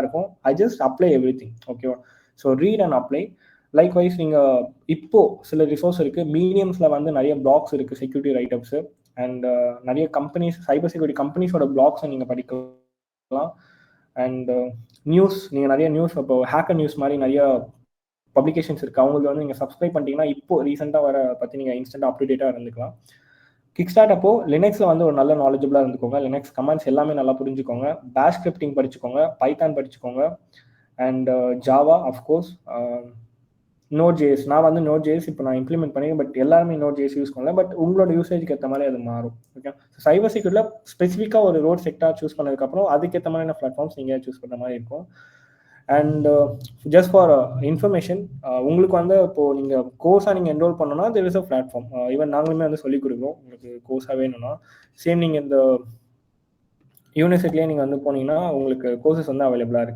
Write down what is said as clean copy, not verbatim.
இருக்கும். I just apply everything. ஓகேவா? So read and apply. Likewise நீங்கள் இப்போ சில ரிசோர்ஸ் இருக்குது. மீடியம்ஸில் வந்து நிறைய பிளாக்ஸ் இருக்குது, செக்யூரிட்டி ரைட்டப்ஸு. அண்ட் நிறைய கம்பெனிஸ், சைபர் செக்யூரிட்டி கம்பெனிஸோட பிளாக்ஸை நீங்கள் படிக்கலாம். அண்ட் நியூஸ், நீங்கள் நிறைய நியூஸ், இப்போ ஹேக்கர் நியூஸ் மாதிரி நிறைய பப்ளிகேஷன்ஸ் இருக்குது. அவங்களுக்கு வந்து நீங்கள் சப்ஸ்கிரைப் பண்ணிட்டீங்கன்னா இப்போ ரீசெண்டாக வர பற்றி நீங்கள் இன்ஸ்டன்ட்டாக அப்டேட்டாக இருந்துக்கலாம். கிக் ஸ்டார்ட் அப்போ லினக்ஸில் வந்து ஒரு நல்ல நாலேஜபிளாக இருந்துக்கோங்க. லினக்ஸ் கமெண்ட்ஸ் எல்லாமே நல்லா புரிஞ்சுக்கோங்க. பேஷ் ஸ்கிரிப்டிங் படிச்சுக்கோங்க, பைத்தான் படிச்சுக்கோங்க, and Java of course, node JS. நான் வந்து நோட் ஜேஎஸ் இப்போ நான் இம்ப்ளிமெண்ட் பண்ணி, பட் எல்லாருமே நோட் ஜேஎஸ் யூஸ் பண்ணல. பட் உங்களோட யூசேஜ்க்கு ஏற்ற மாதிரி அது மாறும். ஓகே, சைபர் செக்யூரிட்டியில் ஸ்பெசிஃபிக்காக ஒரு ரோட் செக்டார் சூஸ் பண்ணதுக்கப்புறம் அதுக்கேற்ற மாதிரியான பிளாட்ஃபார்ம்ஸ் நீங்கள் சூஸ் பண்ணுற மாதிரி இருக்கும். அண்ட் ஜஸ்ட் ஃபார் இன்ஃபர்மேஷன், உங்களுக்கு வந்து இப்போது நீங்கள் கோர்ஸாக நீங்கள் என்ரோல் பண்ணணும்னா there is a platform. Even நாங்களுமே வந்து சொல்லிக் கொடுக்குறோம். உங்களுக்கு கோர்ஸாக வேணும்னா சேம் நீங்கள் இந்த யூனிவர்சிட்டிலேயே நீங்கள் வந்து போனீங்கன்னா உங்களுக்கு கோர்சஸ் வந்து அவைலபிளாக இருக்குது.